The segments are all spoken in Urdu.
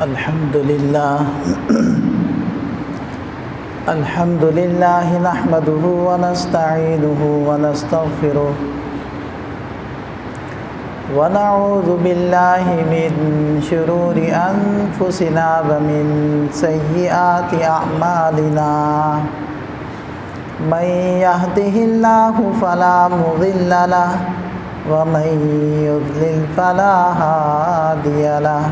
الحمد لله نحمده ونستعينه ونستغفره ونعوذ بالله من شرور أنفسنا ومن سيئات أعمالنا من يهده الله فلا مضل له ومن يضلل فلا هادي له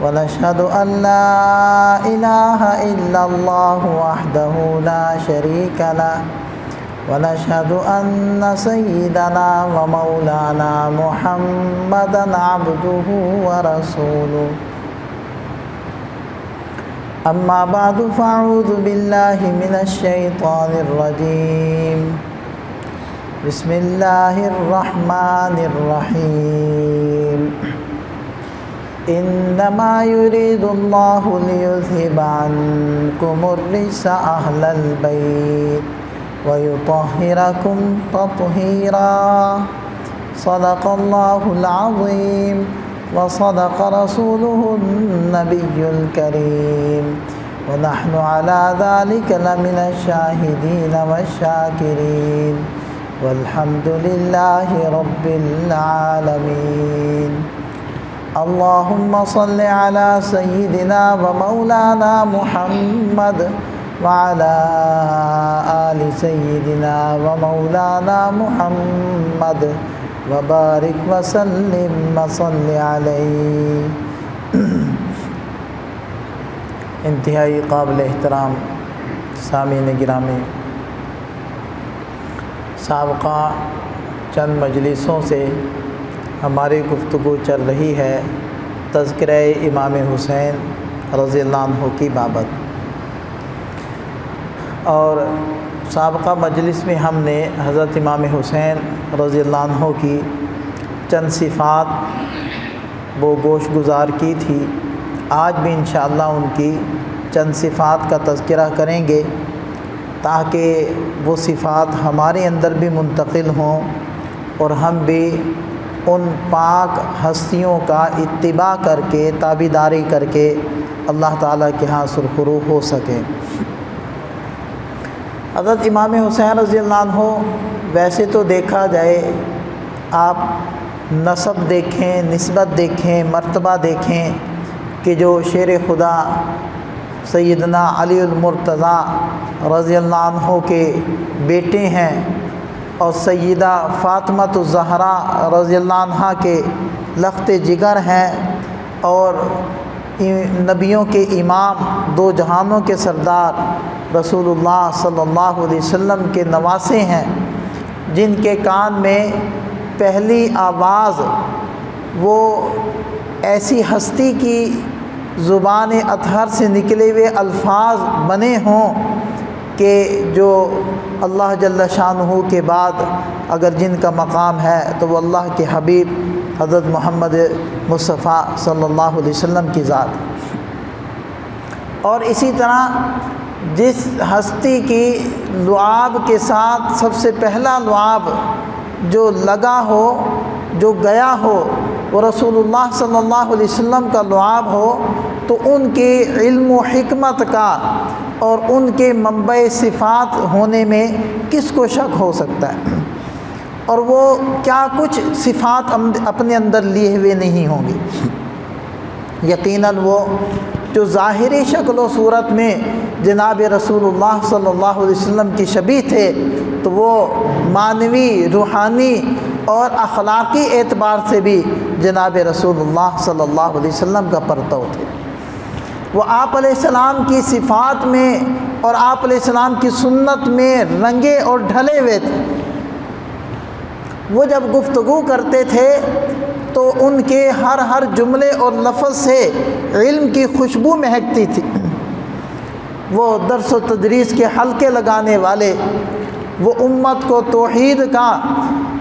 ونشهد أن لا إله إلا الله وحده لا شريك له ونشهد أن سيدنا ومولانا محمدا عبده ورسوله أما بعد فأعوذ بالله من الشيطان الرجيم بسم الله الرحمن الرحيم إنما يريد الله ليذهب عنكم الرجس أهل البيت ويطهركم تطهيرا صدق الله العظيم وصدق رسوله النبي الكريم ونحن على ذلك لمن الشاهدين والشاكرين والحمد لله رب العالمين اللهم صل على سيدنا ومولانا محمد وعلى آل سيدنا ومولانا محمد وبارك وسلم وصل علیہ۔ انتہائی قابل احترام سامعین گرامی، سابقہ چند مجلسوں سے ہماری گفتگو چل رہی ہے تذکرہ امام حسین رضی اللہ عنہ کی بابت، اور سابقہ مجلس میں ہم نے حضرت امام حسین رضی اللہ عنہ کی چند صفات وہ گوش گزار کی تھی۔ آج بھی انشاءاللہ ان کی چند صفات کا تذکرہ کریں گے تاکہ وہ صفات ہمارے اندر بھی منتقل ہوں اور ہم بھی ان پاک ہستیوں کا اتباع کر کے تابعداری کر کے اللہ تعالیٰ کے ہاں سرخرو ہو سکیں۔ حضرت امام حسین رضی اللہ عنہ ویسے تو دیکھا جائے، آپ نسب دیکھیں، نسبت دیکھیں، مرتبہ دیکھیں کہ جو شیر خدا سیدنا علی المرتضیٰ رضی اللہ عنہ کے بیٹے ہیں اور سیدہ فاطمۃ الزہرا رضی اللہ عنہ کے لخت جگر ہیں اور نبیوں کے امام، دو جہانوں کے سردار رسول اللہ صلی اللہ علیہ وسلم کے نواسے ہیں، جن کے کان میں پہلی آواز وہ ایسی ہستی کی زبان اطہر سے نکلے ہوئے الفاظ بنے ہوں کہ جو اللہ جل شانہ کے بعد اگر جن کا مقام ہے تو وہ اللہ کے حبیب حضرت محمد مصطفیٰ صلی اللہ علیہ وسلم کی ذات۔ اور اسی طرح جس ہستی کی لعاب کے ساتھ سب سے پہلا لعاب جو لگا ہو، جو گیا ہو، وہ رسول اللہ صلی اللہ علیہ وسلم کا لعاب ہو، تو ان کے علم و حکمت کا اور ان کے منبع صفات ہونے میں کس کو شک ہو سکتا ہے، اور وہ کیا کچھ صفات اپنے اندر لیے ہوئے نہیں ہوں گے۔ یقیناً وہ جو ظاہری شکل و صورت میں جناب رسول اللہ صلی اللہ علیہ وسلم کی شبیہ تھے، تو وہ معنوی، روحانی اور اخلاقی اعتبار سے بھی جناب رسول اللہ صلی اللہ علیہ وسلم کا پرتو تھے۔ وہ آپ علیہ السلام کی صفات میں اور آپ علیہ السلام کی سنت میں رنگے اور ڈھلے ہوئے تھے۔ وہ جب گفتگو کرتے تھے تو ان کے ہر جملے اور لفظ سے علم کی خوشبو مہکتی تھی۔ وہ درس و تدریس کے حلقے لگانے والے، وہ امت کو توحید کا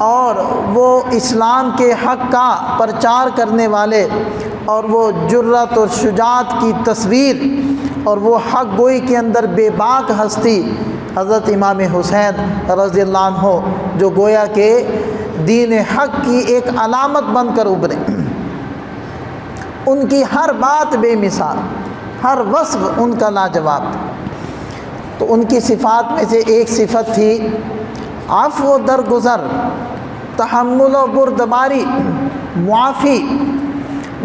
اور وہ اسلام کے حق کا پرچار کرنے والے، اور وہ جرأت اور شجاعت کی تصویر اور وہ حق گوئی کے اندر بے باک ہستی حضرت امام حسین رضی اللہ عنہ، جو گویا کہ دین حق کی ایک علامت بن کر ابھرے۔ ان کی ہر بات بے مثال، ہر وصف ان کا لاجواب تھا۔ تو ان کی صفات میں سے ایک صفت تھی عفو و درگزر، تحمل و بردباری، معافی،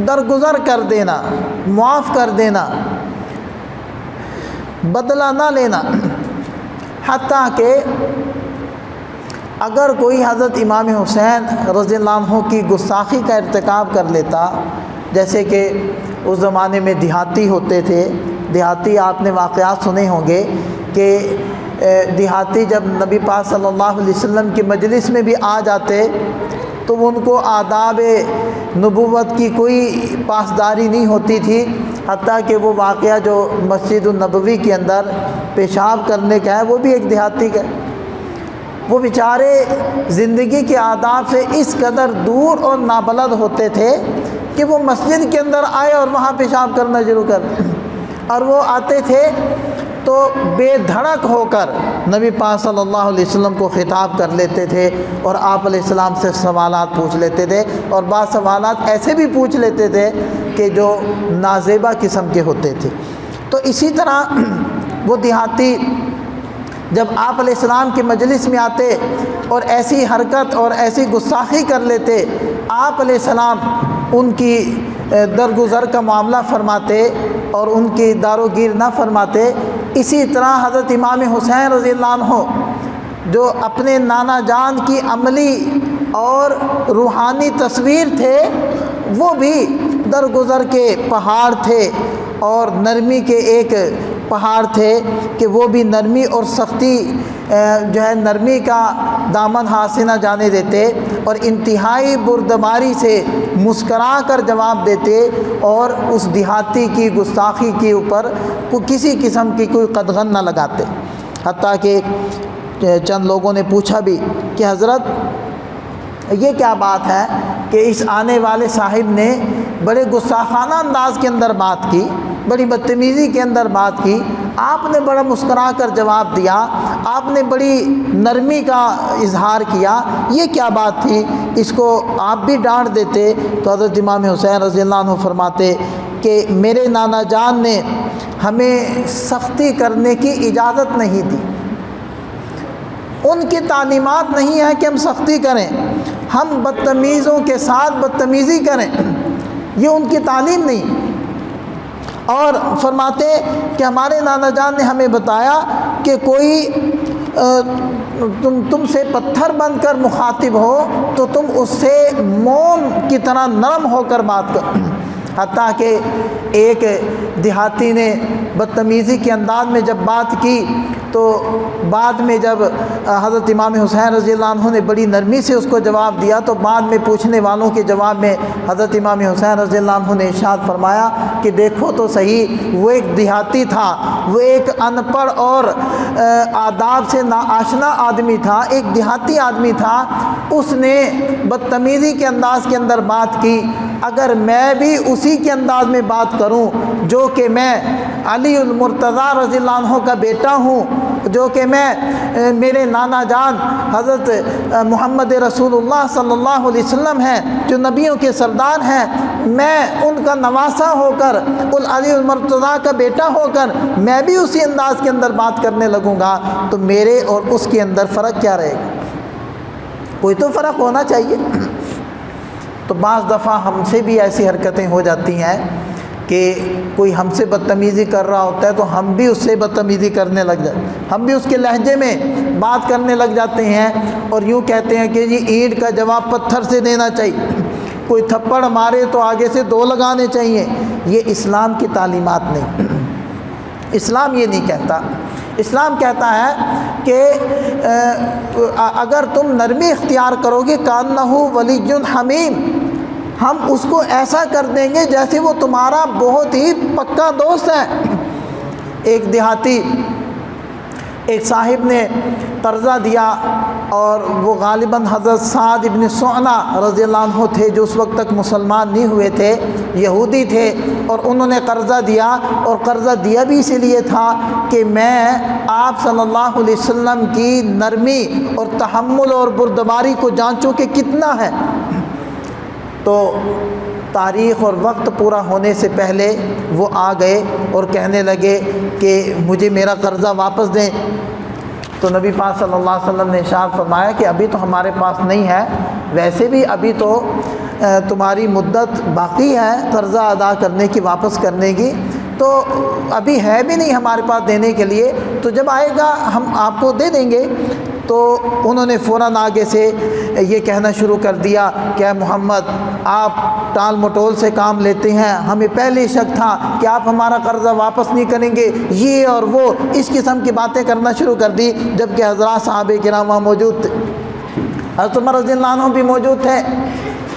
درگزر کر دینا، معاف کر دینا، بدلہ نہ لینا۔ حتیٰ کہ اگر کوئی حضرت امام حسین رضی اللہ عنہ کی گستاخی کا ارتکاب کر لیتا، جیسے کہ اس زمانے میں دیہاتی ہوتے تھے، دیہاتی آپ نے واقعات سنے ہوں گے کہ دیہاتی جب نبی پاک صلی اللہ علیہ وسلم کی مجلس میں بھی آ جاتے تو ان کو آداب نبوت کی کوئی پاسداری نہیں ہوتی تھی، حتیٰ کہ وہ واقعہ جو مسجد النبوی کے اندر پیشاب کرنے کا ہے وہ بھی ایک دیہاتی کا ہے۔ وہ بیچارے زندگی کے آداب سے اس قدر دور اور نابلد ہوتے تھے کہ وہ مسجد کے اندر آئے اور وہاں پیشاب کرنا شروع کر، اور وہ آتے تھے تو بے دھڑک ہو کر نبی پاک صلی اللہ علیہ وسلم کو خطاب کر لیتے تھے اور آپ علیہ السلام سے سوالات پوچھ لیتے تھے، اور بعض سوالات ایسے بھی پوچھ لیتے تھے کہ جو نازیبہ قسم کے ہوتے تھے۔ تو اسی طرح وہ دیہاتی جب آپ علیہ السلام کی مجلس میں آتے اور ایسی حرکت اور ایسی گستاخی کر لیتے، آپ علیہ السلام ان کی درگزر کا معاملہ فرماتے اور ان کی داروگیر نہ فرماتے۔ اسی طرح حضرت امام حسین رضی اللہ عنہ جو اپنے نانا جان کی عملی اور روحانی تصویر تھے، وہ بھی درگزر کے پہاڑ تھے اور نرمی کے ایک پہاڑ تھے کہ وہ بھی نرمی اور سختی جو ہے نرمی کا دامن ہاتھ سے نہ جانے دیتے، اور انتہائی بردباری سے مسکرا کر جواب دیتے اور اس دیہاتی کی گستاخی کے اوپر کسی قسم کی کوئی قدغن نہ لگاتے۔ حتیٰ کہ چند لوگوں نے پوچھا بھی کہ حضرت یہ کیا بات ہے کہ اس آنے والے صاحب نے بڑے گستاخانہ انداز کے اندر بات کی، بڑی بدتمیزی کے اندر بات کی، آپ نے بڑا مسکرا کر جواب دیا، آپ نے بڑی نرمی کا اظہار کیا، یہ کیا بات تھی؟ اس کو آپ بھی ڈانٹ دیتے۔ تو حضرت امام حسین رضی اللہ عنہ فرماتے کہ میرے نانا جان نے ہمیں سختی کرنے کی اجازت نہیں دی، ان کی تعلیمات نہیں ہے کہ ہم سختی کریں، ہم بدتمیزوں کے ساتھ بدتمیزی کریں، یہ ان کی تعلیم نہیں۔ اور فرماتے کہ ہمارے نانا جان نے ہمیں بتایا کہ کوئی تم سے پتھر بن کر مخاطب ہو تو تم اس سے موم کی طرح نرم ہو کر بات کرو۔ حتیٰ کہ ایک دیہاتی نے بدتمیزی کے انداز میں جب بات کی تو بعد میں جب حضرت امام حسین رضی اللہ عنہ نے بڑی نرمی سے اس کو جواب دیا تو بعد میں پوچھنے والوں کے جواب میں حضرت امام حسین رضی اللہ عنہ نے ارشاد فرمایا کہ دیکھو تو صحیح، وہ ایک دیہاتی تھا، وہ ایک ان پڑھ اور آداب سے ناآشنا آدمی تھا، ایک دیہاتی آدمی تھا، اس نے بدتمیزی کے انداز کے اندر بات کی۔ اگر میں بھی اسی کے انداز میں بات کروں جو کہ میں علی المرتضیٰ رضی اللہ عنہ کا بیٹا ہوں، جو کہ میں میرے نانا جان حضرت محمد رسول اللہ صلی اللہ علیہ وسلم ہیں جو نبیوں کے سردار ہیں، میں ان کا نواسہ ہو کر، علی المرتضیٰ کا بیٹا ہو کر میں بھی اسی انداز کے اندر بات کرنے لگوں گا تو میرے اور اس کے اندر فرق کیا رہے گا؟ کوئی تو فرق ہونا چاہیے۔ تو بعض دفعہ ہم سے بھی ایسی حرکتیں ہو جاتی ہیں کہ کوئی ہم سے بدتمیزی کر رہا ہوتا ہے تو ہم بھی اس سے بدتمیزی کرنے لگ جاتے ہیں، ہم بھی اس کے لہجے میں بات کرنے لگ جاتے ہیں اور یوں کہتے ہیں کہ جی اینٹ کا جواب پتھر سے دینا چاہیے، کوئی تھپڑ مارے تو آگے سے 2 لگانے چاہیے۔ یہ اسلام کی تعلیمات نہیں، اسلام یہ نہیں کہتا۔ اسلام کہتا ہے کہ اگر تم نرمی اختیار کرو گے کانہ ولی حمیم، ہم اس کو ایسا کر دیں گے جیسے وہ تمہارا بہت ہی پکا دوست ہے۔ ایک دیہاتی ایک صاحب نے قرضہ دیا اور وہ غالباً حضرت سعد ابن سعنہ رضی اللہ عنہ تھے جو اس وقت تک مسلمان نہیں ہوئے تھے، یہودی تھے، اور انہوں نے قرضہ دیا، اور قرضہ دیا بھی اسی لیے تھا کہ میں آپ صلی اللہ علیہ وسلم کی نرمی اور تحمل اور بردباری کو جانچوں کہ کتنا ہے۔ تو تاریخ اور وقت پورا ہونے سے پہلے وہ آ گئے اور کہنے لگے کہ مجھے میرا قرضہ واپس دیں۔ تو نبی پاک صلی اللہ علیہ وسلم نے ارشاد فرمایا کہ ابھی تو ہمارے پاس نہیں ہے، ویسے بھی ابھی تو تمہاری مدت باقی ہے قرضہ ادا کرنے کی، واپس کرنے کی، تو ابھی ہے بھی نہیں ہمارے پاس دینے کے لیے، تو جب آئے گا ہم آپ کو دے دیں گے۔ تو انہوں نے فوراً آگے سے یہ کہنا شروع کر دیا کہ اے محمد، آپ ٹال مٹول سے کام لیتے ہیں، ہمیں پہلے شک تھا کہ آپ ہمارا قرضہ واپس نہیں کریں گے، یہ اور وہ اس قسم کی باتیں کرنا شروع کر دی، جبکہ حضرات صحابہ کرام وہاں موجود تھے۔ حضرت عمر رضی اللہ عنہ بھی موجود تھے۔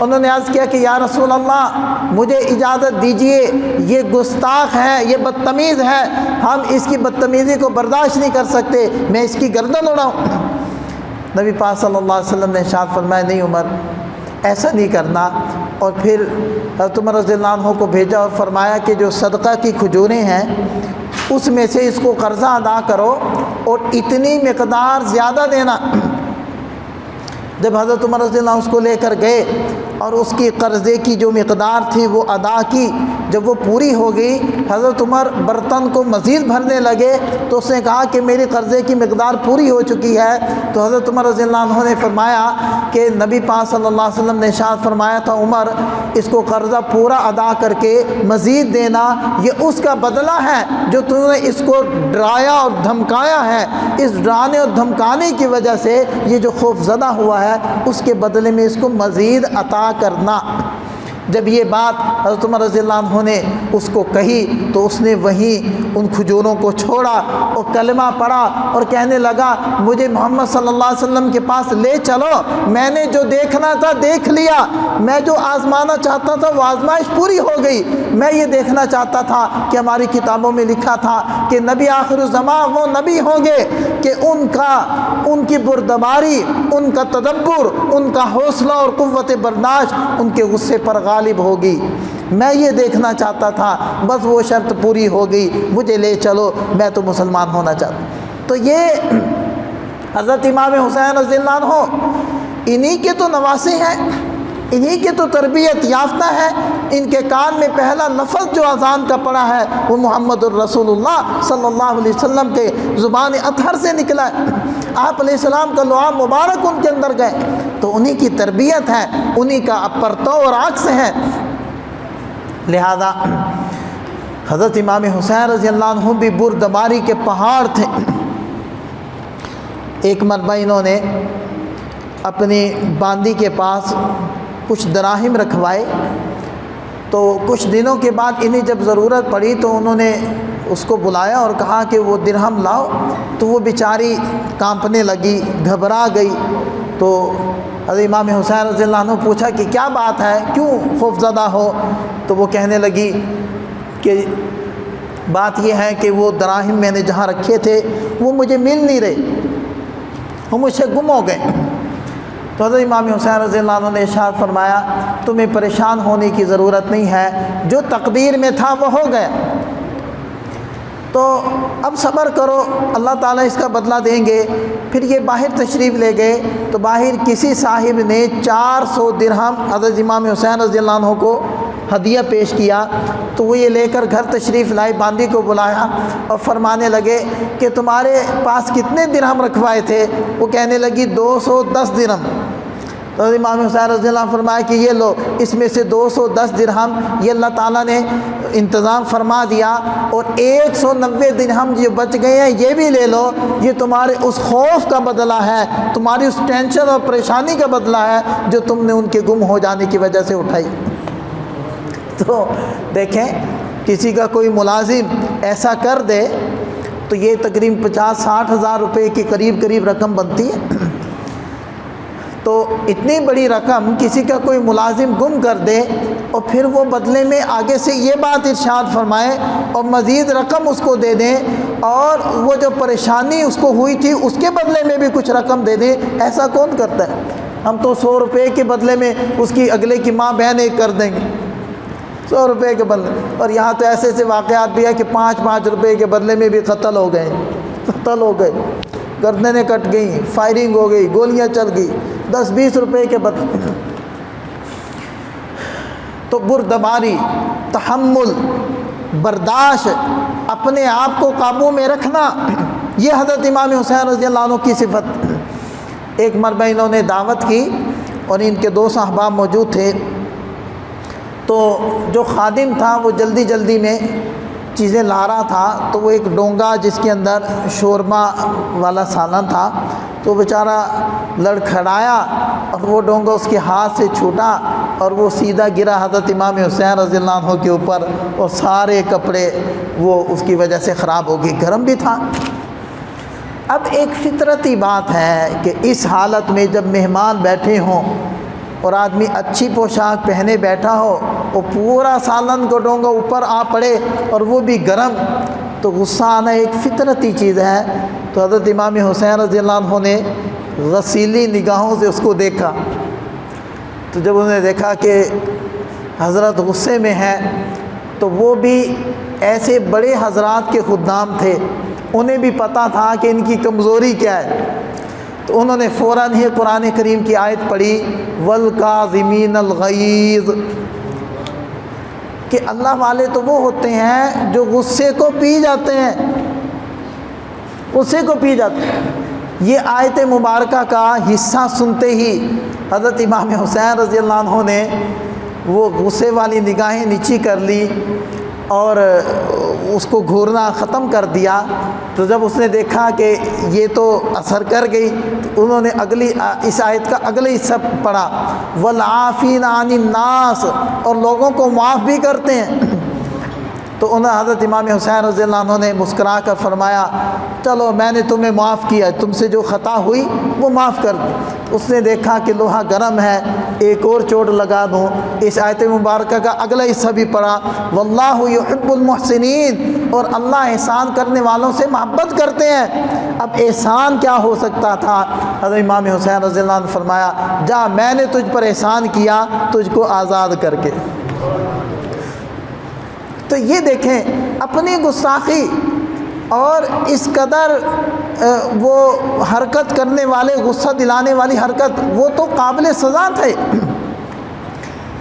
انہوں نے عرض کیا کہ یا رسول اللہ، مجھے اجازت دیجئے، یہ گستاخ ہے، یہ بدتمیز ہے، ہم اس کی بدتمیزی کو برداشت نہیں کر سکتے، میں اس کی گردن اڑاؤں۔ نبی پاک صلی اللہ علیہ وسلم نے ارشاد فرمایا نہیں عمر، ایسا نہیں کرنا۔ اور پھر حضرت عمر رضی اللہ عنہ کو بھیجا اور فرمایا کہ جو صدقہ کی کھجوریں ہیں اس میں سے اس کو قرضہ ادا کرو اور اتنی مقدار زیادہ دینا۔ جب حضرت عمر رضی اللہ عنہ اس کو لے کر گئے اور اس کی قرضے کی جو مقدار تھی وہ ادا کی، جب وہ پوری ہو گئی، حضرت عمر برتن کو مزید بھرنے لگے تو اس نے کہا کہ میری قرضے کی مقدار پوری ہو چکی ہے۔ تو حضرت عمر رضی اللہ عنہ نے فرمایا کہ نبی پاک صلی اللہ علیہ وسلم نے ارشاد فرمایا تھا عمر، اس کو قرضہ پورا ادا کر کے مزید دینا، یہ اس کا بدلہ ہے جو تم نے اس کو ڈرایا اور دھمکایا ہے، اس ڈرانے اور دھمکانے کی وجہ سے یہ جو خوف زدہ ہوا ہے اس کے بدلے میں اس کو مزید عطا کرنا۔ جب یہ بات حضرت عمر رضی اللہ عنہ نے اس کو کہی تو اس نے وہیں ان کھجوروں کو چھوڑا اور کلمہ پڑھا اور کہنے لگا مجھے محمد صلی اللہ علیہ وسلم کے پاس لے چلو، میں نے جو دیکھنا تھا دیکھ لیا، میں جو آزمانا چاہتا تھا وہ آزمائش پوری ہو گئی۔ میں یہ دیکھنا چاہتا تھا کہ ہماری کتابوں میں لکھا تھا کہ نبی آخر الزمان وہ نبی ہوں گے کہ ان کی بردباری، ان کا تدبر، ان کا حوصلہ اور قوت برداشت ان کے غصے پر غالب ہوگی۔ میں یہ دیکھنا چاہتا تھا، بس وہ شرط پوری ہو گئی، مجھے لے چلو، میں تو مسلمان ہونا چاہتا ہوں۔ تو یہ حضرت امام حسین رضی اللہ عنہ انہی کے تو نواسے ہیں، انہی کے تو تربیت یافتہ ہے۔ ان کے کان میں پہلا لفظ جو اذان کا پڑا ہے وہ محمد الرسول اللہ صلی اللہ علیہ وسلم کے زبان اطہر سے نکلا ہے، آپ علیہ السلام کا لعاب مبارک ان کے اندر گئے، تو انہی کی تربیت ہے، انہی کا پرتو اور عکس ہے۔ لہذا حضرت امام حسین رضی اللہ عنہ بھی بردباری کے پہاڑ تھے۔ ایک مرتبہ انہوں نے اپنی باندی کے پاس کچھ دراہم رکھوائے، تو کچھ دنوں کے بعد انہیں جب ضرورت پڑی تو انہوں نے اس کو بلایا اور کہا کہ وہ درہم لاؤ، تو وہ بیچاری کانپنے لگی، گھبرا گئی۔ تو حضرت امام حسین رضی اللہ عنہ پوچھا کہ کیا بات ہے، کیوں خوف زدہ ہو؟ تو وہ کہنے لگی کہ بات یہ ہے کہ وہ دراہم میں نے جہاں رکھے تھے وہ مجھے مل نہیں رہے، وہ مجھ سے گم ہو گئے۔ تو حضرت امام حسین رضی اللہ عنہ نے ارشاد فرمایا تمہیں پریشان ہونے کی ضرورت نہیں ہے، جو تقدیر میں تھا وہ ہو گیا، تو اب صبر کرو، اللہ تعالیٰ اس کا بدلہ دیں گے۔ پھر یہ باہر تشریف لے گئے تو باہر کسی صاحب نے 400 درہم حضرت امام حسین رضی اللہ عنہ کو ہدیہ پیش کیا، تو وہ یہ لے کر گھر تشریف لائے، باندی کو بلایا اور فرمانے لگے کہ تمہارے پاس کتنے درہم رکھوائے تھے؟ وہ کہنے لگی 210 درہم۔ تو امام حسین رضی اللہ عنہ فرمایا کہ یہ لو، اس میں سے 210 درہم یہ اللہ تعالیٰ نے انتظام فرما دیا، اور 190 درہم جو بچ گئے ہیں یہ بھی لے لو، یہ تمہارے اس خوف کا بدلہ ہے، تمہاری اس ٹینشن اور پریشانی کا بدلہ ہے جو تم نے ان کے گم ہو جانے کی وجہ سے اٹھائی۔ تو دیکھیں کسی کا کوئی ملازم ایسا کر دے تو یہ تقریباً 50-60 ہزار روپے کی قریب رقم بنتی ہے۔ تو اتنی بڑی رقم کسی کا کوئی ملازم گم کر دے اور پھر وہ بدلے میں آگے سے یہ بات ارشاد فرمائے اور مزید رقم اس کو دے دیں، اور وہ جو پریشانی اس کو ہوئی تھی اس کے بدلے میں بھی کچھ رقم دے دیں، ایسا کون کرتا ہے؟ ہم تو 100 روپے کے بدلے میں اس کی اگلے کی ماں بہن ایک کر دیں گے، 100 روپے کے بدلے۔ اور یہاں تو ایسے ایسے واقعات بھی ہے کہ 5-5 روپے کے بدلے میں بھی قتل ہو گئے، گردنیں کٹ گئیں، فائرنگ ہو گئی، گولیاں چل گئی، 10-20 روپے کے بدلے۔ تو بردباری، تحمل، برداشت، اپنے آپ کو قابو میں رکھنا، یہ حضرت امام حسین رضی اللہ عنہ کی صفت۔ ایک مرتبہ انہوں نے دعوت کی اور ان کے 2 صحابہ موجود تھے، تو جو خادم تھا وہ جلدی جلدی میں چیزیں لا رہا تھا، تو وہ ایک ڈونگا جس کے اندر شورما والا سالن تھا، تو بیچارہ لڑکھڑایا اور وہ ڈونگا اس کے ہاتھ سے چھوٹا اور وہ سیدھا گرا حضرت امام حسین رضی اللہ عنہ کے اوپر، اور سارے کپڑے وہ اس کی وجہ سے خراب ہو گئے، گرم بھی تھا۔ اب ایک فطرتی بات ہے کہ اس حالت میں جب مہمان بیٹھے ہوں اور آدمی اچھی پوشاک پہنے بیٹھا ہو، وہ پورا سالن کا ڈونگا اوپر آ پڑے اور وہ بھی گرم، تو غصہ آنا ایک فطرتی چیز ہے۔ تو حضرت امام حسین رضی اللہ عنہ نے غسیلی نگاہوں سے اس کو دیکھا، تو جب انہوں نے دیکھا کہ حضرت غصے میں ہیں، تو وہ بھی ایسے بڑے حضرات کے خدام تھے، انہیں بھی پتہ تھا کہ ان کی کمزوری کیا ہے، تو انہوں نے فوراً ہی قرآن کریم کی آیت پڑھی وَالْكَاظِمِينَ الْغَيْظَ، کہ اللہ والے تو وہ ہوتے ہیں جو غصے کو پی جاتے ہیں، غصے کو پی جاتے ہیں۔ یہ آیت مبارکہ کا حصہ سنتے ہی حضرت امام حسین رضی اللہ عنہ نے وہ غصے والی نگاہیں نیچی کر لی اور اس کو گھورنا ختم کر دیا۔ تو جب اس نے دیکھا کہ یہ تو اثر کر گئی، تو انہوں نے اس آیت کا اگلے حصہ پڑھا وَالْعَافِينَ عَنِ النَّاسِ، اور لوگوں کو معاف بھی کرتے ہیں۔ تو انہوں نے حضرت امام حسین رضی اللہ عنہ نے مسکرا کر فرمایا چلو میں نے تمہیں معاف کیا، تم سے جو خطا ہوئی وہ معاف کر دی۔ اس نے دیکھا کہ لوہا گرم ہے، ایک اور چوٹ لگا دوں، اس آیت مبارکہ کا اگلا حصہ بھی پڑھا واللہ یحب المحسنین، اور اللہ احسان کرنے والوں سے محبت کرتے ہیں۔ اب احسان کیا ہو سکتا تھا؟ حضرت امام حسین رضی اللہ عنہ نے فرمایا جا میں نے تجھ پر احسان کیا تجھ کو آزاد کر کے۔ تو یہ دیکھیں اپنی گستاخی اور اس قدر وہ حرکت کرنے والے، غصہ دلانے والی حرکت، وہ تو قابل سزا تھے،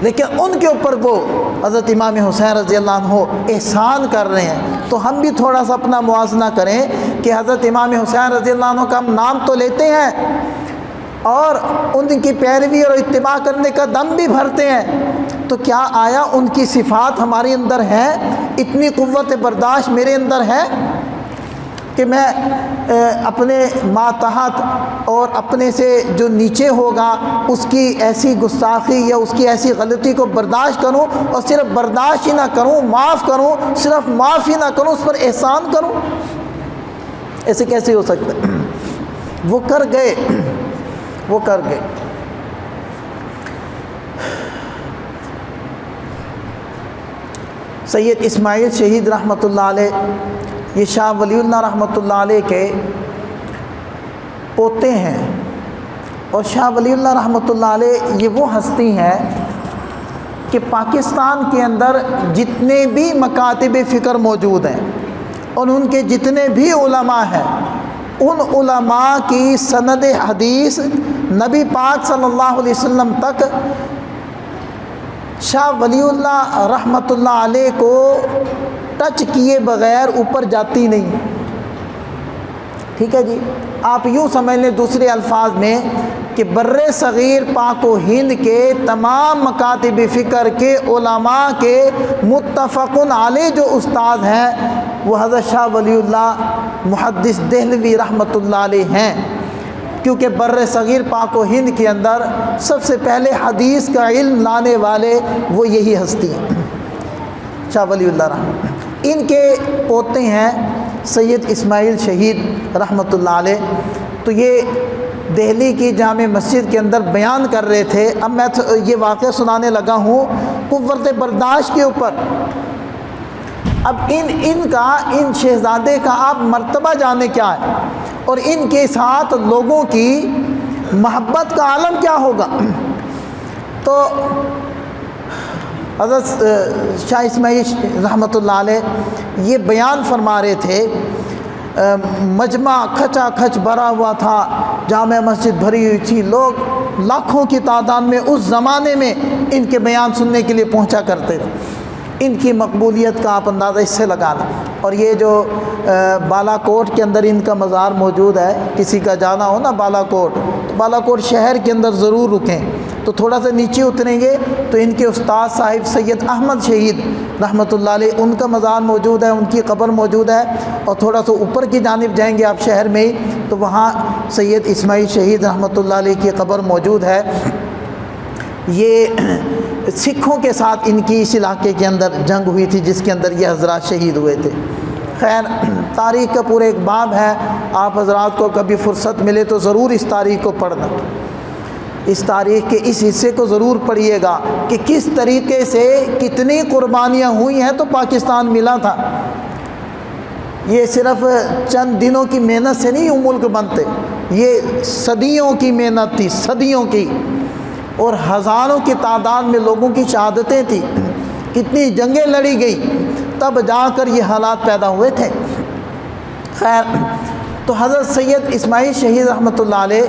لیکن ان کے اوپر وہ حضرت امام حسین رضی اللہ عنہ احسان کر رہے ہیں۔ تو ہم بھی تھوڑا سا اپنا موازنہ کریں کہ حضرت امام حسین رضی اللہ عنہ کا ہم نام تو لیتے ہیں اور ان کی پیروی اور اتباع کرنے کا دم بھی بھرتے ہیں، تو کیا آیا ان کی صفات ہمارے اندر ہے؟ اتنی قوت برداشت میرے اندر ہے کہ میں اپنے ماتحت اور اپنے سے جو نیچے ہوگا اس کی ایسی گستاخی یا اس کی ایسی غلطی کو برداشت کروں، اور صرف برداشت ہی نہ کروں، معاف کروں، صرف معاف ہی نہ کروں، اس پر احسان کروں؟ ایسے کیسے ہو سکتا ہے؟ وہ کر گئے، وہ کر گئے۔ سید اسماعیل شہید رحمۃ اللہ علیہ، یہ شاہ ولی اللہ رحمۃ اللہ علیہ کے پوتے ہیں، اور شاہ ولی اللہ رحمۃ اللہ علیہ یہ وہ ہستی ہیں کہ پاکستان کے اندر جتنے بھی مکاتب فکر موجود ہیں اور ان کے جتنے بھی علماء ہیں، ان علماء کی سند حدیث نبی پاک صلی اللہ علیہ وسلم تک شاہ ولی اللہ رحمۃ اللہ علیہ کو ٹچ کیے بغیر اوپر جاتی نہیں۔ ٹھیک ہے جی، آپ یوں سمجھ لیں دوسرے الفاظ میں کہ بر صغیر پاک و ہند کے تمام مکاتب فکر کے علماء کے متفق علیہ جو استاد ہیں وہ حضرت شاہ ولی اللہ محدث دہلوی رحمۃ اللہ علیہ ہیں، کیونکہ بر صغیر پاک و ہند کے اندر سب سے پہلے حدیث کا علم لانے والے وہ یہی ہستی ہیں، شاہ ولی اللہ رحمۃ۔ ان کے پوتے ہیں سید اسماعیل شہید رحمۃ اللہ علیہ، تو یہ دہلی کی جامع مسجد کے اندر بیان کر رہے تھے۔ اب میں یہ واقعہ سنانے لگا ہوں قوت برداشت کے اوپر۔ اب ان شہزادے کا آپ مرتبہ جانے کیا ہے، اور ان کے ساتھ لوگوں کی محبت کا عالم کیا ہوگا۔ تو حضرت شاہ اسماعیل رحمۃ اللہ علیہ یہ بیان فرما رہے تھے، مجمع کھچا کھچ بھرا ہوا تھا، جامع مسجد بھری ہوئی تھی، لوگ لاکھوں کی تعداد میں اس زمانے میں ان کے بیان سننے کے لیے پہنچا کرتے تھے۔ ان کی مقبولیت کا آپ اندازہ اس سے لگا لیں۔ اور یہ جو بالا کوٹ کے اندر ان کا مزار موجود ہے، کسی کا جانا ہو نا بالا کوٹ، تو بالا کوٹ شہر کے اندر ضرور رکیں، تو تھوڑا سا نیچے اتریں گے تو ان کے استاد صاحب سید احمد شہید رحمۃ اللہ علیہ ان کا مزار موجود ہے، ان کی قبر موجود ہے۔ اور تھوڑا سا اوپر کی جانب جائیں گے آپ شہر میں ہی تو وہاں سید اسماعیل شہید رحمۃ اللہ علیہ کی قبر موجود ہے۔ یہ سکھوں کے ساتھ ان کی اس علاقے کے اندر جنگ ہوئی تھی جس کے اندر یہ حضرات شہید ہوئے تھے۔ خیر، تاریخ کا پورا ایک باب ہے، آپ حضرات کو کبھی فرصت ملے تو ضرور اس تاریخ کو پڑھنا، اس تاریخ کے اس حصے کو ضرور پڑھیے گا کہ کس طریقے سے کتنی قربانیاں ہوئی ہیں تو پاکستان ملا تھا۔ یہ صرف چند دنوں کی محنت سے نہیں یہ ملک بنتے، یہ صدیوں کی محنت تھی، صدیوں کی، اور ہزاروں کی تعداد میں لوگوں کی شہادتیں تھیں، کتنی جنگیں لڑی گئی تب جا کر یہ حالات پیدا ہوئے تھے۔ خیر، تو حضرت سید اسماعیل شہید رحمۃ اللہ علیہ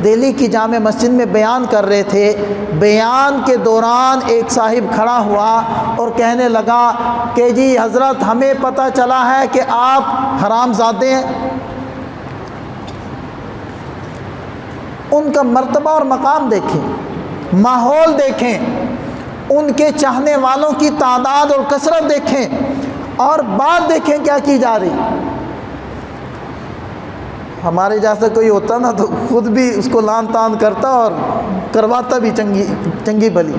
دہلی کی جامع مسجد میں بیان کر رہے تھے۔ بیان کے دوران ایک صاحب کھڑا ہوا اور کہنے لگا کہ جی حضرت، ہمیں پتہ چلا ہے کہ آپ حرام زادے ہیں۔ ان کا مرتبہ اور مقام دیکھیں، ماحول دیکھیں، ان کے چاہنے والوں کی تعداد اور کثرت دیکھیں، اور بات دیکھیں کیا کی جا رہی۔ ہمارے جیسا کوئی ہوتا نا تو خود بھی اس کو لان تان کرتا اور کرواتا بھی چنگی بھلی۔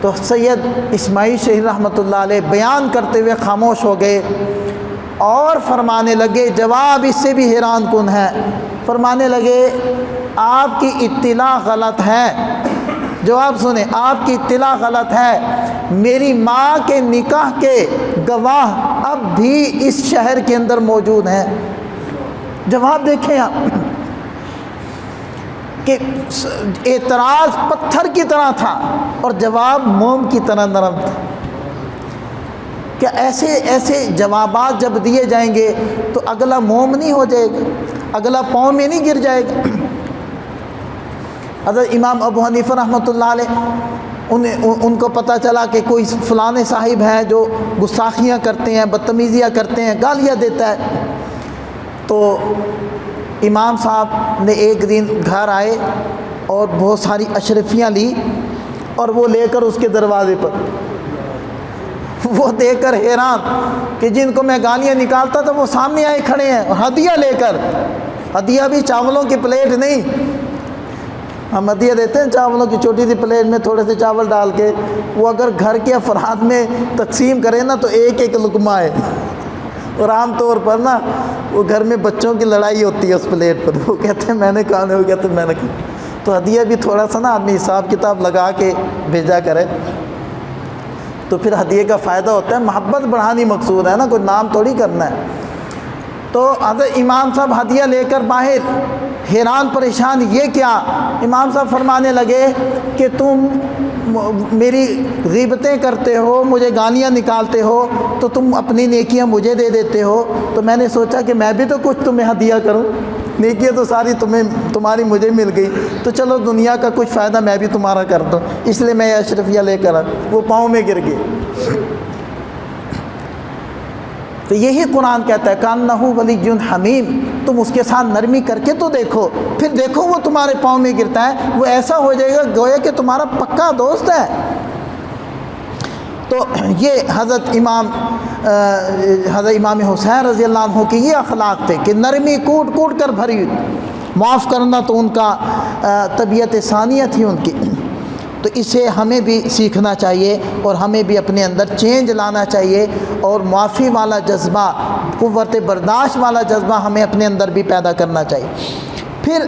تو سید اسماعیل شہید رحمۃ اللہ علیہ بیان کرتے ہوئے خاموش ہو گئے اور فرمانے لگے، جواب اس سے بھی حیران کن ہے، فرمانے لگے آپ کی اطلاع غلط ہے۔ جواب سنیں، آپ کی اطلاع غلط ہے، میری ماں کے نکاح کے گواہ اب بھی اس شہر کے اندر موجود ہیں۔ جواب دیکھیں آپ کہ اعتراض پتھر کی طرح تھا اور جواب موم کی طرح نرم تھا۔ کیا ایسے جوابات جب دیے جائیں گے تو اگلا موم نہیں ہو جائے گا، اگلا پاؤں میں نہیں گر جائے گا؟ حضرت امام ابو حنیفہ رحمۃ اللہ علیہ ان کو پتہ چلا کہ کوئی فلانے صاحب ہیں جو گستاخیاں کرتے ہیں، بدتمیزیاں کرتے ہیں، گالیاں دیتا ہے۔ تو امام صاحب نے ایک دن گھر آئے اور بہت ساری اشرفیاں لی اور وہ لے کر اس کے دروازے پر، وہ دیکھ کر حیران کہ جن کو میں گالیاں نکالتا تھا وہ سامنے آئے کھڑے ہیں، اور ہدیہ لے کر، ہدیہ بھی چاولوں کی پلیٹ نہیں، ہم ہدیہ دیتے ہیں چاولوں کی چھوٹی سی پلیٹ میں تھوڑے سے چاول ڈال کے، وہ اگر گھر کے افراد میں تقسیم کرے نا تو ایک ایک لقمہ ہے، اور عام طور پر نا وہ گھر میں بچوں کی لڑائی ہوتی ہے اس پلیٹ پر، وہ کہتے ہیں میں نے کھانے، وہ کہتے ہیں میں نے کھانے۔ تو ہدیہ بھی تھوڑا سا نا آدمی حساب کتاب لگا کے بھیجا کرے تو پھر ہدیے کا فائدہ ہوتا ہے، محبت بڑھانی مقصود ہے نا، کوئی نام تھوڑی کرنا ہے۔ تو حضرت امام صاحب ہدیہ لے کر باہر، حیران پریشان، یہ کیا؟ امام صاحب فرمانے لگے کہ تم میری غیبتیں کرتے ہو، مجھے گالیاں نکالتے ہو، تو تم اپنی نیکیاں مجھے دے دیتے ہو، تو میں نے سوچا کہ میں بھی تو کچھ تمہیں ہدیہ کروں، نیکیاں تو ساری تمہاری مجھے مل گئی، تو چلو دنیا کا کچھ فائدہ میں بھی تمہارا کر دوں، اس لیے میں یہ اشرفیہ لے کر وہ پاؤں میں گر گئے۔ تو یہی قرآن کہتا ہے کانہ ولی حمیم، تم اس کے ساتھ نرمی کر کے تو دیکھو، پھر دیکھو وہ تمہارے پاؤں میں گرتا ہے، وہ ایسا ہو جائے گا گویا کہ تمہارا پکا دوست ہے۔ تو یہ حضرت امام حسین رضی اللہ عنہ کی یہ اخلاق تھے کہ نرمی کوٹ کوٹ کر بھری، معاف کرنا تو ان کا طبیعت ثانیہ تھی ان کی۔ تو اسے ہمیں بھی سیکھنا چاہیے اور ہمیں بھی اپنے اندر چینج لانا چاہیے، اور معافی والا جذبہ، قوت برداشت والا جذبہ ہمیں اپنے اندر بھی پیدا کرنا چاہیے۔ پھر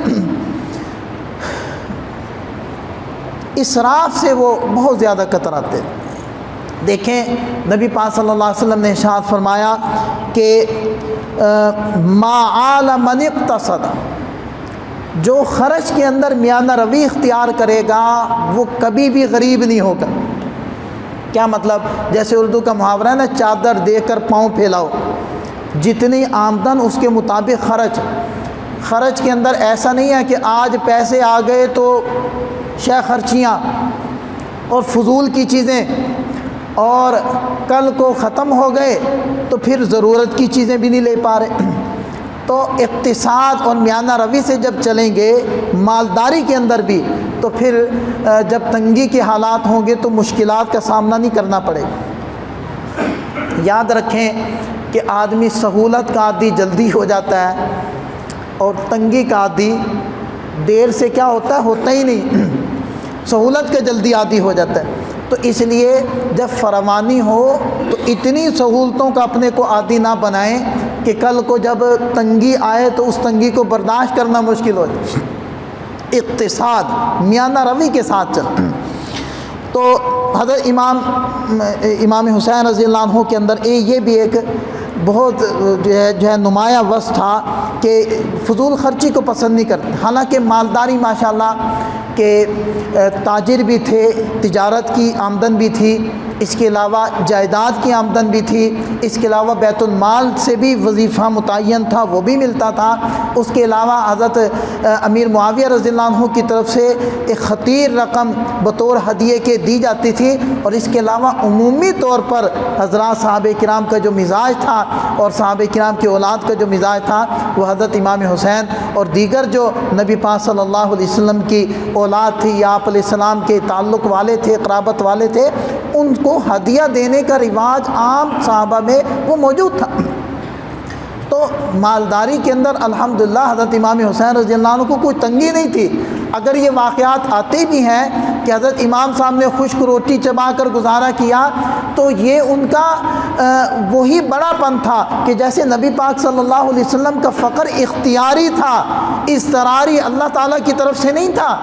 اسراف سے وہ بہت زیادہ کتراتے ہیں۔ دیکھیں نبی پاک صلی اللہ علیہ وسلم نے ارشاد فرمایا کہ ما آل من اقتصد، جو خرچ کے اندر میانہ روی اختیار کرے گا وہ کبھی بھی غریب نہیں ہوگا۔ کیا مطلب؟ جیسے اردو کا محاورہ ہے نا، چادر دے کر پاؤں پھیلاؤ، جتنی آمدن اس کے مطابق خرچ، خرچ کے اندر ایسا نہیں ہے کہ آج پیسے آ گئے تو شے خرچیاں اور فضول کی چیزیں، اور کل کو ختم ہو گئے تو پھر ضرورت کی چیزیں بھی نہیں لے پا رہے۔ تو اقتصاد اور میانہ روی سے جب چلیں گے مالداری کے اندر بھی، تو پھر جب تنگی کے حالات ہوں گے تو مشکلات کا سامنا نہیں کرنا پڑے گا۔ یاد رکھیں کہ آدمی سہولت کا عادی جلدی ہو جاتا ہے، اور تنگی کا عادی دیر سے کیا ہوتا ہے، ہوتا ہی نہیں، سہولت کا جلدی عادی ہو جاتا ہے۔ تو اس لیے جب فراوانی ہو تو اتنی سہولتوں کا اپنے کو عادی نہ بنائیں کہ کل کو جب تنگی آئے تو اس تنگی کو برداشت کرنا مشکل ہو جائے۔ اقتصاد میانہ روی کے ساتھ چل۔ تو حضرت امام حسین رضی اللہ عنہ کے اندر یہ بھی ایک بہت جو ہے نمایاں وصف تھا کہ فضول خرچی کو پسند نہیں کرتے۔ حالانکہ مالداری ماشاءاللہ کہ تاجر بھی تھے، تجارت کی آمدن بھی تھی، اس کے علاوہ جائیداد کی آمدن بھی تھی، اس کے علاوہ بیت المال سے بھی وظیفہ متعین تھا، وہ بھی ملتا تھا۔ اس کے علاوہ حضرت امیر معاویہ رضی اللہ عنہ کی طرف سے ایک خطیر رقم بطور ہدیے کے دی جاتی تھی، اور اس کے علاوہ عمومی طور پر حضرات صحابہ کرام کا جو مزاج تھا اور صحابہ کرام کی اولاد کا جو مزاج تھا وہ حضرت امام حسین اور دیگر جو نبی پاک صلی اللہ علیہ وسلم کی اولاد تھی یا آپ علیہ السلام کے تعلق والے تھے، قرابت والے تھے، ان کو ہدیہ دینے کا رواج عام صحابہ میں وہ موجود تھا۔ تو مالداری کے اندر الحمدللہ حضرت امام حسین رضی اللہ عنہ کو کوئی تنگی نہیں تھی۔ اگر یہ واقعات آتے بھی ہیں کہ حضرت امام صاحب نے خشک روٹی چبا کر گزارا کیا، تو یہ ان کا وہی بڑا پن تھا کہ جیسے نبی پاک صلی اللہ علیہ وسلم کا فقر اختیاری تھا، اضطراری اللہ تعالیٰ کی طرف سے نہیں تھا۔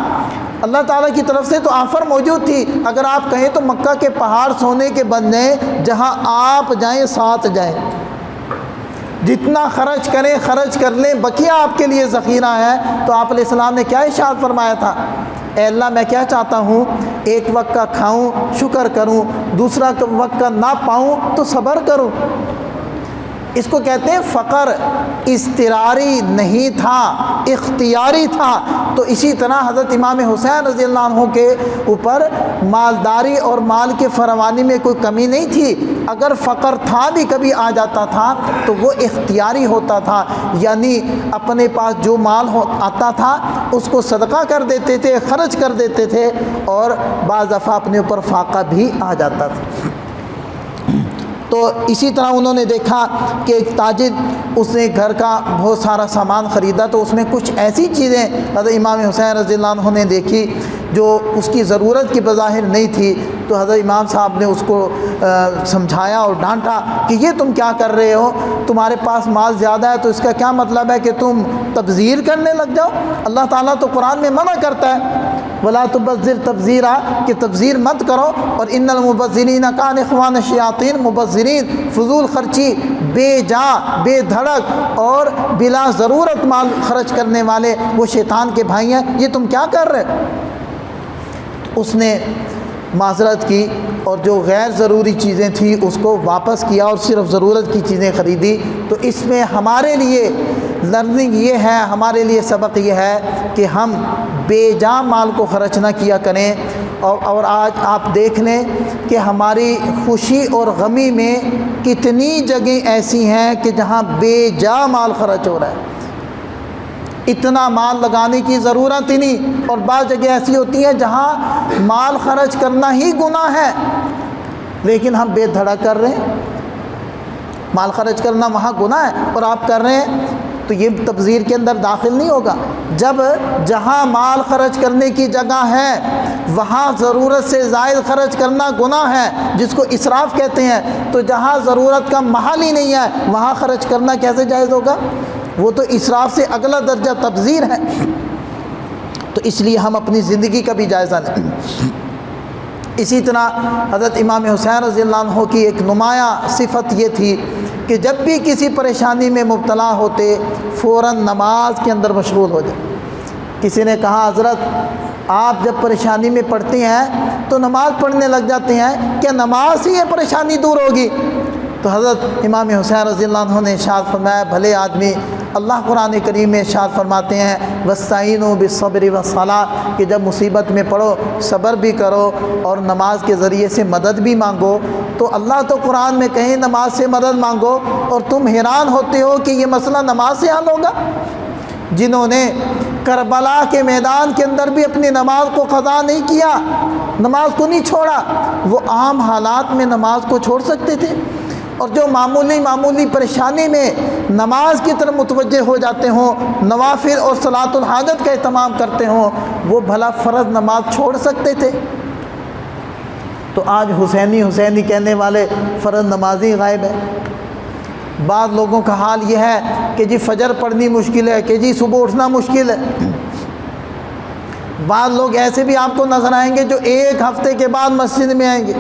اللہ تعالیٰ کی طرف سے تو آفر موجود تھی۔ اگر آپ کہیں تو مکہ کے پہاڑ سونے کے بننے، جہاں آپ جائیں ساتھ جائیں، جتنا خرچ کریں خرچ کر لیں، بقیہ آپ کے لیے ذخیرہ ہے۔ تو آپ علیہ السلام نے کیا ارشاد فرمایا تھا؟ اے اللہ میں کیا چاہتا ہوں، ایک وقت کا کھاؤں شکر کروں، دوسرا وقت کا نہ پاؤں تو صبر کروں۔ اس کو کہتے ہیں فقر اضطراری نہیں تھا، اختیاری تھا۔ تو اسی طرح حضرت امام حسین رضی اللہ عنہ کے اوپر مالداری اور مال کے فراوانی میں کوئی کمی نہیں تھی۔ اگر فقر تھا بھی کبھی آ جاتا تھا تو وہ اختیاری ہوتا تھا، یعنی اپنے پاس جو مال آتا تھا اس کو صدقہ کر دیتے تھے، خرچ کر دیتے تھے، اور بعض دفعہ اپنے اوپر فاقہ بھی آ جاتا تھا۔ تو اسی طرح انہوں نے دیکھا کہ ایک تاجر، اس نے گھر کا بہت سارا سامان خریدا، تو اس میں کچھ ایسی چیزیں حضرت امام حسین رضی اللہ عنہ نے دیکھی جو اس کی ضرورت کی بظاہر نہیں تھی۔ تو حضرت امام صاحب نے اس کو سمجھایا اور ڈانٹا کہ یہ تم کیا کر رہے ہو، تمہارے پاس مال زیادہ ہے تو اس کا کیا مطلب ہے کہ تم تبذیر کرنے لگ جاؤ؟ اللہ تعالیٰ تو قرآن میں منع کرتا ہے وَلَا تُبَذِّرْ تَبْذِيرًا کہ تبذیر مت کرو، اور اِنَّ الْمُبَذِّرِينَ كَانُوا إِخْوَانَ الشَّيَاطِينَ مبذرین، فضول خرچی، بے جا بے دھڑک اور بلا ضرورت مال خرچ کرنے والے وہ شیطان کے بھائی ہیں، یہ تم کیا کر رہے؟ اس نے معذرت کی اور جو غیر ضروری چیزیں تھیں اس کو واپس کیا اور صرف ضرورت کی چیزیں خریدی۔ تو اس میں ہمارے لیے لرننگ یہ ہے، ہمارے لیے سبق یہ ہے کہ ہم بے جا مال کو خرچ نہ کیا کریں۔ اور آج آپ دیکھ لیں کہ ہماری خوشی اور غمی میں کتنی جگہیں ایسی ہیں کہ جہاں بے جا مال خرچ ہو رہا ہے، اتنا مال لگانے کی ضرورت ہی نہیں، اور بعض جگہ ایسی ہوتی ہیں جہاں مال خرچ کرنا ہی گناہ ہے لیکن ہم بے دھڑک کر رہے ہیں۔ مال خرچ کرنا وہاں گناہ ہے اور آپ کر رہے ہیں، تو یہ تبذیر کے اندر داخل نہیں ہوگا۔ جب جہاں مال خرچ کرنے کی جگہ ہے وہاں ضرورت سے زائد خرچ کرنا گناہ ہے، جس کو اسراف کہتے ہیں، تو جہاں ضرورت کا محل ہی نہیں ہے وہاں خرچ کرنا کیسے جائز ہوگا؟ وہ تو اسراف سے اگلا درجہ تبذیر ہے۔ تو اس لیے ہم اپنی زندگی کا بھی جائزہ لیں۔ اسی طرح حضرت امام حسین رضی اللہ عنہ کی ایک نمایاں صفت یہ تھی کہ جب بھی کسی پریشانی میں مبتلا ہوتے فوراً نماز کے اندر مشغول ہو جائے۔ کسی نے کہا حضرت آپ جب پریشانی میں پڑھتے ہیں تو نماز پڑھنے لگ جاتے ہیں، کیا نماز سے یہ پریشانی دور ہوگی؟ تو حضرت امام حسین رضی اللہ عنہ نے ارشاد فرمایا بھلے آدمی اللہ قرآن کریم میں ارشاد فرماتے ہیں وَاسْتَعِینُوا بِالصَّبْرِ وَالصَّلَاةِ کہ جب مصیبت میں پڑو صبر بھی کرو اور نماز کے ذریعے سے مدد بھی مانگو۔ تو اللہ تو قرآن میں کہیں نماز سے مدد مانگو، اور تم حیران ہوتے ہو کہ یہ مسئلہ نماز سے حل ہوگا؟ جنہوں نے کربلا کے میدان کے اندر بھی اپنی نماز کو قضا نہیں کیا، نماز کو نہیں چھوڑا، وہ عام حالات میں نماز کو چھوڑ سکتے تھے، اور جو معمولی پریشانی میں نماز کی طرف متوجہ ہو جاتے ہوں، نوافل اور صلاۃ الحاجت کا اہتمام کرتے ہوں، وہ بھلا فرض نماز چھوڑ سکتے تھے؟ تو آج حسینی کہنے والے فرض نمازی غائب ہے۔ بعض لوگوں کا حال یہ ہے کہ جی فجر پڑھنی مشکل ہے، کہ جی صبح اٹھنا مشکل ہے۔ بعض لوگ ایسے بھی آپ کو نظر آئیں گے جو ایک ہفتے کے بعد مسجد میں آئیں گے،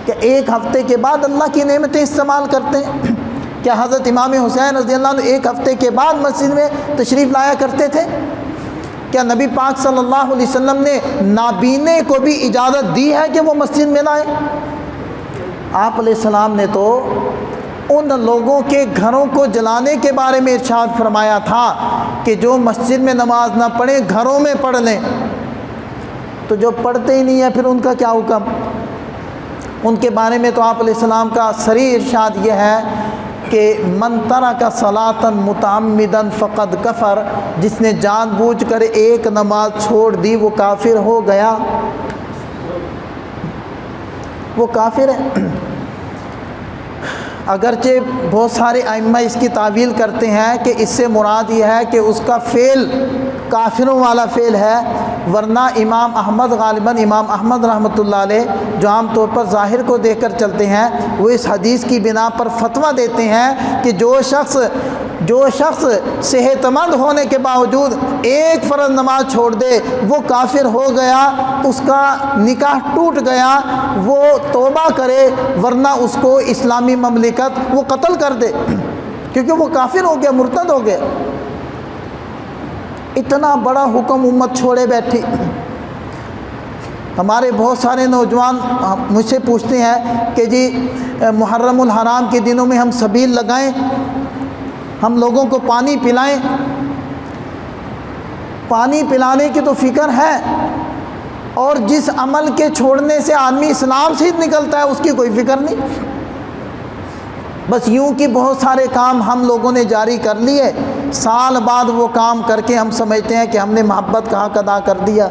کہ ایک ہفتے کے بعد اللہ کی نعمتیں استعمال کرتے ہیں۔ کیا حضرت امام حسین رضی اللہ عنہ ایک ہفتے کے بعد مسجد میں تشریف لایا کرتے تھے؟ کیا نبی پاک صلی اللہ علیہ وسلم نے نابینے کو بھی اجازت دی ہے کہ وہ مسجد میں لائیں؟ آپ علیہ السلام نے تو ان لوگوں کے گھروں کو جلانے کے بارے میں ارشاد فرمایا تھا کہ جو مسجد میں نماز نہ پڑھیں گھروں میں پڑھ لیں۔ تو جو پڑھتے ہی نہیں ہیں پھر ان کا کیا حکم؟ ان کے بارے میں تو آپ علیہ السلام کا صریح ارشاد یہ ہے کہ من ترک صلاۃ متعمدا فقد کفر، جس نے جان بوجھ کر ایک نماز چھوڑ دی وہ کافر ہو گیا، وہ کافر ہے۔ اگرچہ بہت سارے ائمہ اس کی تعویل کرتے ہیں کہ اس سے مراد یہ ہے کہ اس کا فعل کافروں والا فعل ہے، ورنہ امام احمد غالباً امام احمد رحمۃ اللہ علیہ جو عام طور پر ظاہر کو دیکھ کر چلتے ہیں، وہ اس حدیث کی بنا پر فتویٰ دیتے ہیں کہ جو شخص صحت مند ہونے کے باوجود ایک فرض نماز چھوڑ دے وہ کافر ہو گیا، اس کا نکاح ٹوٹ گیا، وہ توبہ کرے، ورنہ اس کو اسلامی مملکت وہ قتل کر دے، کیونکہ وہ کافر ہو گیا، مرتد ہو گیا۔ اتنا بڑا حکم امت چھوڑے بیٹھی۔ ہمارے بہت سارے نوجوان مجھ سے پوچھتے ہیں کہ جی محرم الحرام کے دنوں میں ہم سبیل لگائیں، ہم لوگوں کو پانی پلائیں۔ پانی پلانے کی تو فکر ہے، اور جس عمل کے چھوڑنے سے آدمی اسلام سے نکلتا ہے اس کی کوئی فکر نہیں۔ بس یوں کہ بہت سارے کام ہم لوگوں نے جاری کر لیے، سال بعد وہ کام کر کے ہم سمجھتے ہیں کہ ہم نے محبت کا حق ادا کر دیا،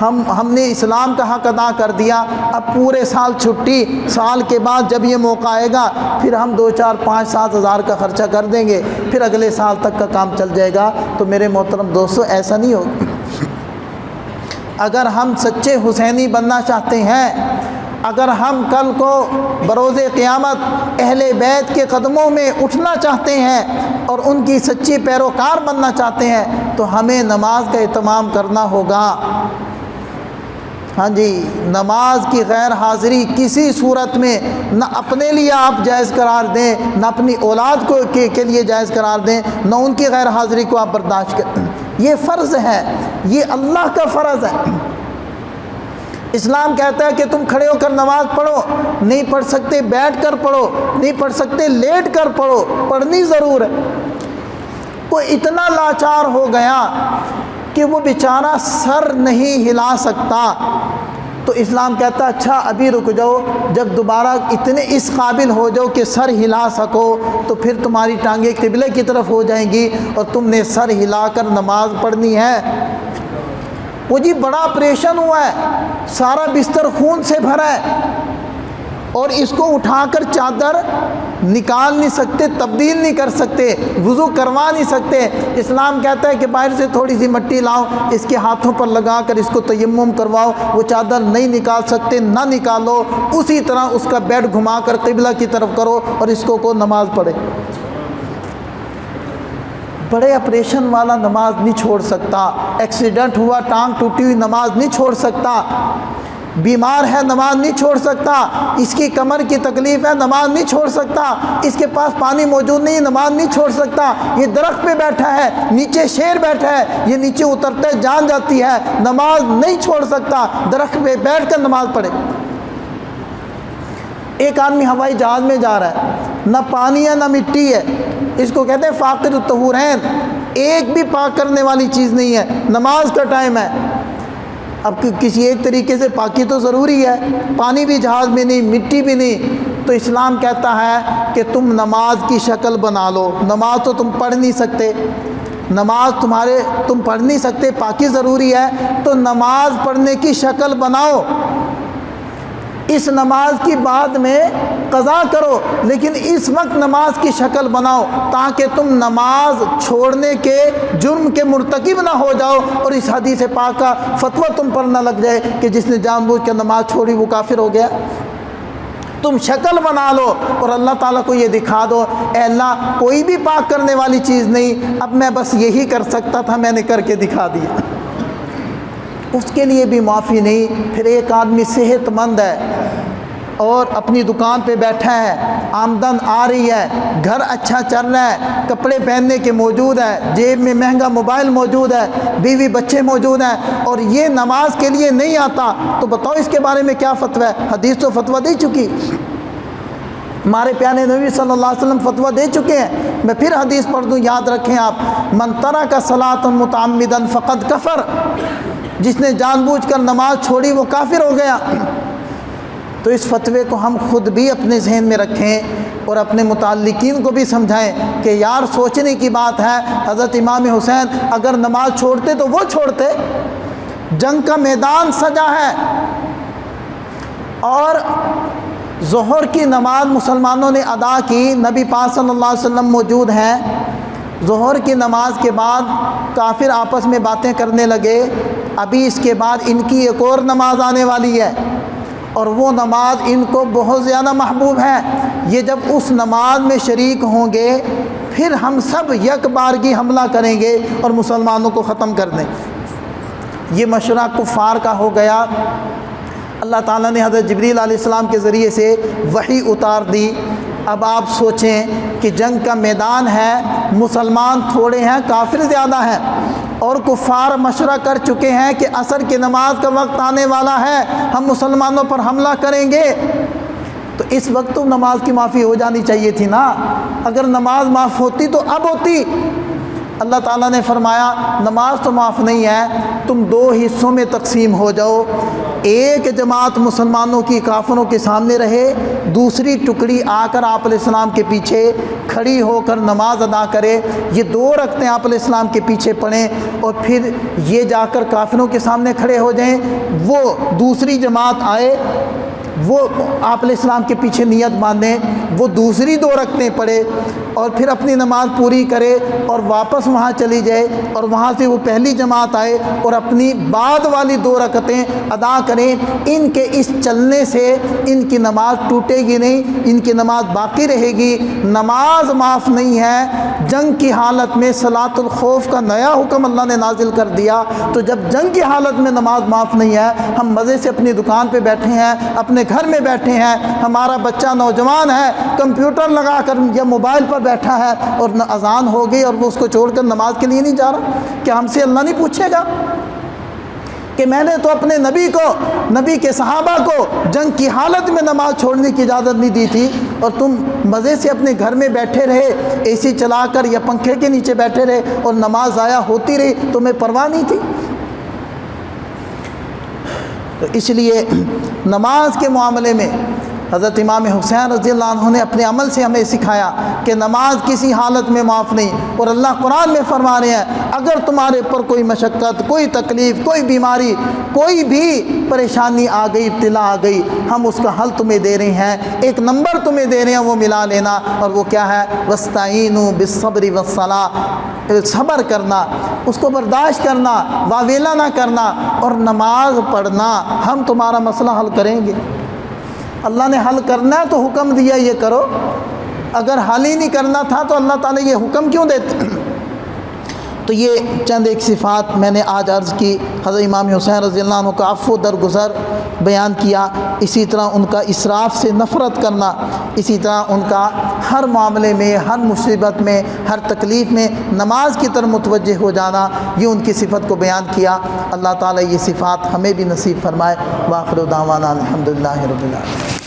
ہم نے اسلام کا حق ادا کر دیا۔ اب پورے سال چھٹی، سال کے بعد جب یہ موقع آئے گا پھر ہم 2 4 5 7 ہزار کا خرچہ کر دیں گے، پھر اگلے سال تک کا کام چل جائے گا۔ تو میرے محترم دوستو، ایسا نہیں ہوگا۔ اگر ہم سچے حسینی بننا چاہتے ہیں، اگر ہم کل کو بروز قیامت اہل بیت کے قدموں میں اٹھنا چاہتے ہیں اور ان کی سچی پیروکار بننا چاہتے ہیں، تو ہمیں نماز کا اہتمام کرنا ہوگا۔ ہاں جی، نماز کی غیر حاضری کسی صورت میں نہ اپنے لیے آپ جائز قرار دیں، نہ اپنی اولاد کو کے لیے جائز قرار دیں، نہ ان کی غیر حاضری کو آپ برداشت کریں۔ یہ فرض ہے، یہ اللہ کا فرض ہے۔ اسلام کہتا ہے کہ تم کھڑے ہو کر نماز پڑھو، نہیں پڑھ سکتے بیٹھ کر پڑھو، نہیں پڑھ سکتے لیٹ کر پڑھو، پڑھنی ضرور ہے۔ کوئی اتنا لاچار ہو گیا کہ وہ بیچارہ سر نہیں ہلا سکتا، تو اسلام کہتا ہے اچھا ابھی رک جاؤ، جب دوبارہ اتنے اس قابل ہو جاؤ کہ سر ہلا سکو تو پھر تمہاری ٹانگیں قبلے کی طرف ہو جائیں گی اور تم نے سر ہلا کر نماز پڑھنی ہے۔ وہ جی بڑا آپریشن ہوا ہے، سارا بستر خون سے بھرا ہے، اور اس کو اٹھا کر چادر نکال نہیں سکتے، تبدیل نہیں کر سکتے، وضو کروا نہیں سکتے۔ اسلام کہتا ہے کہ باہر سے تھوڑی سی مٹی لاؤ، اس کے ہاتھوں پر لگا کر اس کو تیمم کرواؤ۔ وہ چادر نہیں نکال سکتے، نہ نکالو، اسی طرح اس کا بیڈ گھما کر قبلہ کی طرف کرو اور اس کو نماز پڑھے۔ بڑے آپریشن والا نماز نہیں چھوڑ سکتا، ایکسیڈنٹ ہوا ٹانگ ٹوٹی ہوئی نماز نہیں چھوڑ سکتا، بیمار ہے نماز نہیں چھوڑ سکتا، اس کی کمر کی تکلیف ہے نماز نہیں چھوڑ سکتا، اس کے پاس پانی موجود نہیں نماز نہیں چھوڑ سکتا، یہ درخت پہ بیٹھا ہے، نیچے شیر بیٹھا ہے، یہ نیچے اترتا ہے جان جاتی ہے، نماز نہیں چھوڑ سکتا، درخت پہ بیٹھ کر نماز پڑھے۔ ایک آدمی ہوائی جہاز میں جا رہا ہے، نہ پانی ہے نہ مٹی ہے، اس کو کہتے ہیں فاقد الطہورین، ایک بھی پاک کرنے والی چیز نہیں ہے، نماز کا ٹائم ہے۔ اب کسی ایک طریقے سے پاکی تو ضروری ہے، پانی بھی جہاز میں نہیں، مٹی بھی نہیں، تو اسلام کہتا ہے کہ تم نماز کی شکل بنا لو۔ نماز تو تم پڑھ نہیں سکتے، نماز تم پڑھ نہیں سکتے، پاکی ضروری ہے، تو نماز پڑھنے کی شکل بناؤ۔ اس نماز کی بعد میں قضا کرو، لیکن اس وقت نماز کی شکل بناؤ تاکہ تم نماز چھوڑنے کے جرم کے مرتکب نہ ہو جاؤ، اور اس حدیث پاک کا فتویٰ تم پر نہ لگ جائے کہ جس نے جان بوجھ کر نماز چھوڑی وہ کافر ہو گیا۔ تم شکل بنا لو اور اللہ تعالیٰ کو یہ دکھا دو، اے اللہ کوئی بھی پاک کرنے والی چیز نہیں، اب میں بس یہی کر سکتا تھا، میں نے کر کے دکھا دیا۔ اس کے لیے بھی معافی نہیں۔ پھر ایک آدمی صحت مند ہے اور اپنی دکان پہ بیٹھا ہے، آمدن آ رہی ہے، گھر اچھا چل رہا ہے، کپڑے پہننے کے موجود ہے، جیب میں مہنگا موبائل موجود ہے، بیوی بچے موجود ہیں، اور یہ نماز کے لیے نہیں آتا، تو بتاؤ اس کے بارے میں کیا فتویٰ ہے؟ حدیث تو فتویٰ دے چکی، ہمارے پیارے نبی صلی اللہ علیہ وسلم فتویٰ دے چکے ہیں۔ میں پھر حدیث پڑھ دوں، یاد رکھیں آپ، من ترک صلاۃ متعمدا فقد کفر، جس نے جان بوجھ کر نماز چھوڑی وہ کافر ہو گیا۔ تو اس فتوے کو ہم خود بھی اپنے ذہن میں رکھیں اور اپنے متعلقین کو بھی سمجھائیں کہ یار سوچنے کی بات ہے، حضرت امام حسین اگر نماز چھوڑتے تو وہ چھوڑتے، جنگ کا میدان سجا ہے، اور ظہر کی نماز مسلمانوں نے ادا کی، نبی پاک صلی اللہ علیہ وسلم موجود ہیں، ظہر کی نماز کے بعد کافر آپس میں باتیں کرنے لگے، ابھی اس کے بعد ان کی ایک اور نماز آنے والی ہے، اور وہ نماز ان کو بہت زیادہ محبوب ہے، یہ جب اس نماز میں شریک ہوں گے پھر ہم سب یک بارگی حملہ کریں گے اور مسلمانوں کو ختم کر دیں۔ یہ مشورہ کفار کا ہو گیا۔ اللہ تعالیٰ نے حضرت جبریل علیہ السلام کے ذریعے سے وحی اتار دی۔ اب آپ سوچیں کہ جنگ کا میدان ہے، مسلمان تھوڑے ہیں، کافر زیادہ ہیں، اور کفار مشورہ کر چکے ہیں کہ عصر کی نماز کا وقت آنے والا ہے، ہم مسلمانوں پر حملہ کریں گے، تو اس وقت تو نماز کی معافی ہو جانی چاہیے تھی نا۔ اگر نماز معاف ہوتی تو اب ہوتی۔ اللہ تعالیٰ نے فرمایا نماز تو معاف نہیں ہے، تم دو حصوں میں تقسیم ہو جاؤ، ایک جماعت مسلمانوں کی کافروں کے سامنے رہے، دوسری ٹکڑی آ کر آپ علیہ السلام کے پیچھے کھڑی ہو کر نماز ادا کرے، یہ 2 رکعتیں آپ علیہ السلام کے پیچھے پڑھیں، اور پھر یہ جا کر کافروں کے سامنے کھڑے ہو جائیں، وہ دوسری جماعت آئے، وہ آپ علیہ السلام کے پیچھے نیت باندھیں، وہ دوسری 2 رکعتیں پڑھے، اور پھر اپنی نماز پوری کرے اور واپس وہاں چلی جائے، اور وہاں سے وہ پہلی جماعت آئے اور اپنی بعد والی 2 رکعتیں ادا کریں۔ ان کے اس چلنے سے ان کی نماز ٹوٹے گی نہیں، ان کی نماز باقی رہے گی۔ نماز معاف نہیں ہے، جنگ کی حالت میں صلاۃ الخوف کا نیا حکم اللہ نے نازل کر دیا، تو جب جنگ کی حالت میں نماز معاف نہیں ہے، ہم مزے سے اپنی دکان پہ بیٹھے ہیں، اپنے گھر میں بیٹھے ہیں، ہمارا بچہ نوجوان ہے کمپیوٹر لگا کر یا موبائل پر بیٹھا ہے اور اذان ہو گئی اور وہ اس کو چھوڑ کر نماز کے لیے نہیں جا رہا، کیا ہم سے اللہ نہیں پوچھے گا کہ میں نے تو اپنے نبی کو، نبی کے صحابہ کو جنگ کی حالت میں نماز چھوڑنے کی اجازت نہیں دی تھی، اور تم مزے سے اپنے گھر میں بیٹھے رہے، اے سی چلا کر یا پنکھے کے نیچے بیٹھے رہے اور نماز ضائع ہوتی رہی، تمہیں پرواہ نہیں تھی؟ تو اس لیے نماز کے معاملے میں حضرت امام حسین رضی اللہ عنہ نے اپنے عمل سے ہمیں سکھایا کہ نماز کسی حالت میں معاف نہیں، اور اللہ قرآن میں فرما رہے ہیں اگر تمہارے اوپر کوئی مشقت، کوئی تکلیف، کوئی بیماری، کوئی بھی پریشانی آ گئی، ابتلا آ گئی، ہم اس کا حل تمہیں دے رہے ہیں، ایک نمبر تمہیں دے رہے ہیں، وہ ملا لینا، اور وہ کیا ہے؟ وَاسْتَعِینُوا بِالصَّبْرِ وَالصَّلَاةِ، صبر کرنا، اس کو برداشت کرنا، واویلا نہ کرنا، اور نماز پڑھنا، ہم تمہارا مسئلہ حل کریں گے۔ اللہ نے حل کرنا ہے تو حکم دیا یہ کرو، اگر حل ہی نہیں کرنا تھا تو اللہ تعالیٰ یہ حکم کیوں دیتے؟ تو یہ چند ایک صفات میں نے آج عرض کی، حضرت امام حسین رضی اللہ عنہ کا عفو درگزر بیان کیا، اسی طرح ان کا اسراف سے نفرت کرنا، اسی طرح ان کا ہر معاملے میں، ہر مصیبت میں، ہر تکلیف میں نماز کی طرف متوجہ ہو جانا، یہ ان کی صفت کو بیان کیا۔ اللہ تعالیٰ یہ صفات ہمیں بھی نصیب فرمائے۔ وآخر دعوانا الحمدللہ رب العالمین۔